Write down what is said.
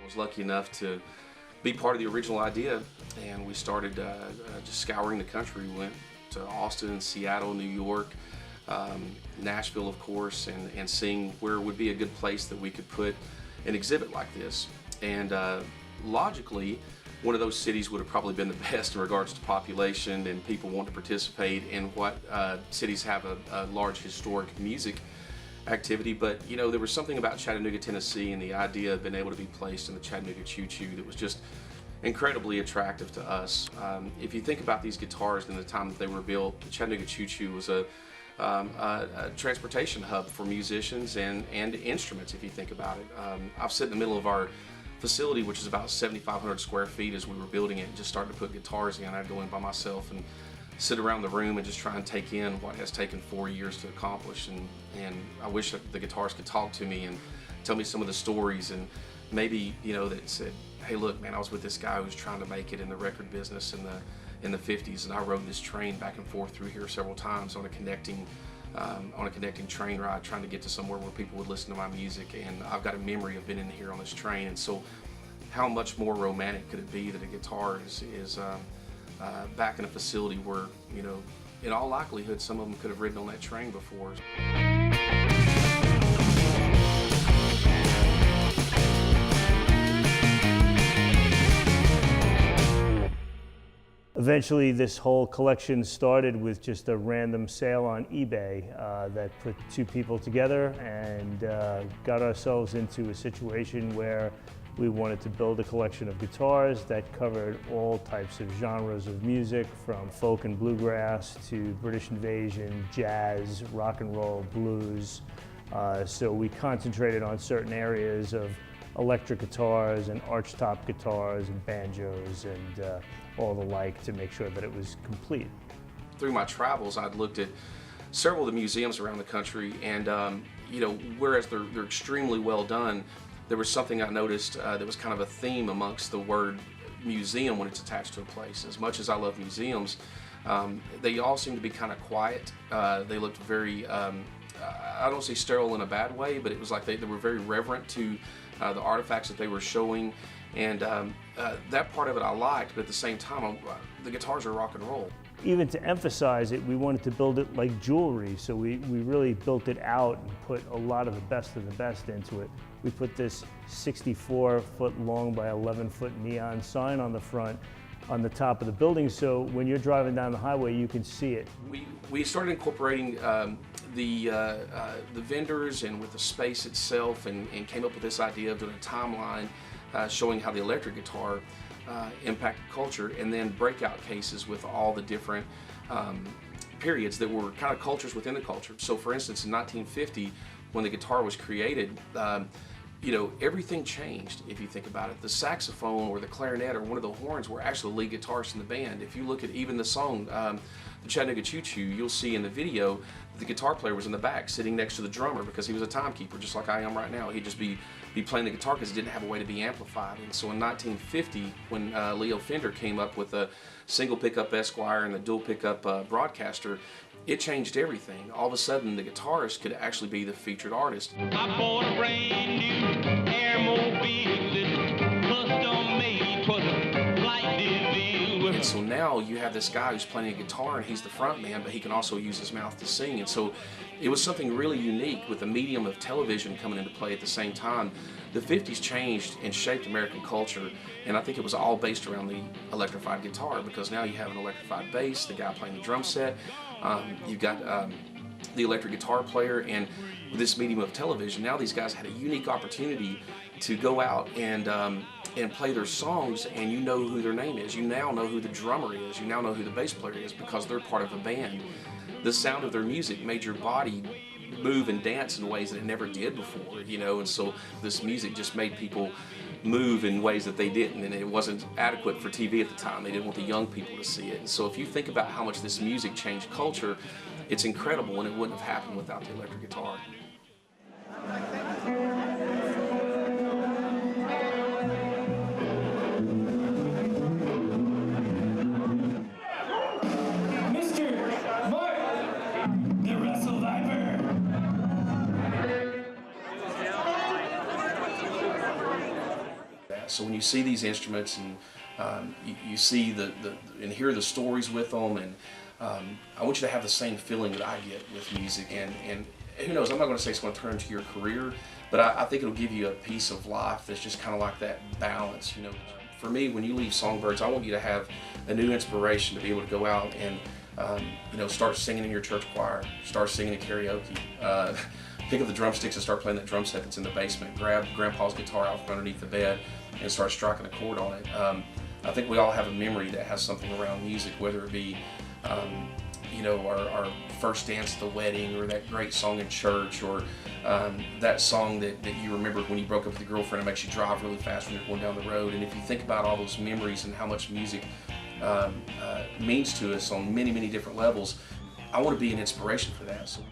was lucky enough to be part of the original idea, and we started just scouring the country. We went to Austin, Seattle, New York, Nashville, of course, and seeing where would be a good place that we could put an exhibit like this. And logically, one of those cities would have probably been the best in regards to population and people want to participate in what cities have a large historic music activity. But you know, there was something about Chattanooga, Tennessee, and the idea of being able to be placed in the Chattanooga Choo Choo that was just incredibly attractive to us. If you think about these guitars in the time that they were built, the Chattanooga Choo Choo was a transportation hub for musicians and instruments, if you think about it. I've sit in the middle of our facility, which is about 7,500 square feet, as we were building it and just started to put guitars in. I'd go in by myself and sit around the room and just try and take in what has taken 4 years to accomplish. And I wish that the guitars could talk to me and tell me some of the stories, and maybe, you know, that said, hey look man, I was with this guy who was trying to make it in the record business in the 50s, and I rode this train back and forth through here several times on a connecting train ride, trying to get to somewhere where people would listen to my music. And I've got a memory of being in here on this train. And so how much more romantic could it be that a guitar is back in a facility where, you know, in all likelihood some of them could have ridden on that train before. Eventually, this whole collection started with just a random sale on eBay that put two people together and got ourselves into a situation where we wanted to build a collection of guitars that covered all types of genres of music, from folk and bluegrass to British Invasion, jazz, rock and roll, blues. So we concentrated on certain areas of electric guitars and archtop guitars and banjos and all the like, to make sure that it was complete. Through my travels, I'd looked at several of the museums around the country, and you know, whereas they're extremely well done, there was something I noticed that was kind of a theme amongst the word museum when it's attached to a place. As much as I love museums, they all seem to be kind of quiet. They looked very, I don't say sterile in a bad way, but it was like they were very reverent to the artifacts that they were showing. And that part of it I liked, but at the same time, the guitars are rock and roll. Even to emphasize it, we wanted to build it like jewelry, so we really built it out and put a lot of the best into it. We put this 64-foot long by 11-foot neon sign on the front, on the top of the building, so when you're driving down the highway, you can see it. We started incorporating the vendors and with the space itself, and came up with this idea of doing a timeline showing how the electric guitar impacted culture, and then breakout cases with all the different periods that were kind of cultures within the culture. So for instance, in 1950, when the guitar was created, you know, everything changed if you think about it. The saxophone or the clarinet or one of the horns were actually the lead guitarists in the band. If you look at even the song, the Chattanooga Choo Choo, you'll see in the video the guitar player was in the back sitting next to the drummer because he was a timekeeper, just like I am right now. He'd just be playing the guitar because he didn't have a way to be amplified. And so in 1950, when Leo Fender came up with a single pickup Esquire and the dual pickup Broadcaster, it changed everything. All of a sudden, the guitarist could actually be the featured artist. I bought a brand new Airmobile, custom made for the flight division. And so now you have this guy who's playing a guitar and he's the front man, but he can also use his mouth to sing. And so it was something really unique with the medium of television coming into play at the same time. The 50s changed and shaped American culture, and I think it was all based around the electrified guitar, because now you have an electrified bass, the guy playing the drum set, you've got the electric guitar player, and with this medium of television, now these guys had a unique opportunity to go out and play their songs, and you know who their name is. You now know who the drummer is. You now know who the bass player is, because they're part of a band. The sound of their music made your body move and dance in ways that it never did before, you know, and so this music just made people move in ways that they didn't, and it wasn't adequate for TV at the time. They didn't want the young people to see it. And so if you think about how much this music changed culture, it's incredible, and it wouldn't have happened without the electric guitar. that. So when you see these instruments and you see and hear the stories with them, and I want you to have the same feeling that I get with music. And who knows, I'm not going to say it's going to turn into your career, but I think it'll give you a piece of life that's just kind of like that balance, you know. For me, when you leave Songbirds, I want you to have a new inspiration to be able to go out and you know, start singing in your church choir, start singing in karaoke, pick up the drumsticks and start playing that drum set that's in the basement, grab Grandpa's guitar out from underneath the bed and start striking a chord on it. I think we all have a memory that has something around music, whether it be you know, our first dance at the wedding, or that great song in church, or that song that you remembered when you broke up with your girlfriend and makes you drive really fast when you're going down the road. And if you think about all those memories and how much music means to us on many, many different levels, I want to be an inspiration for that. So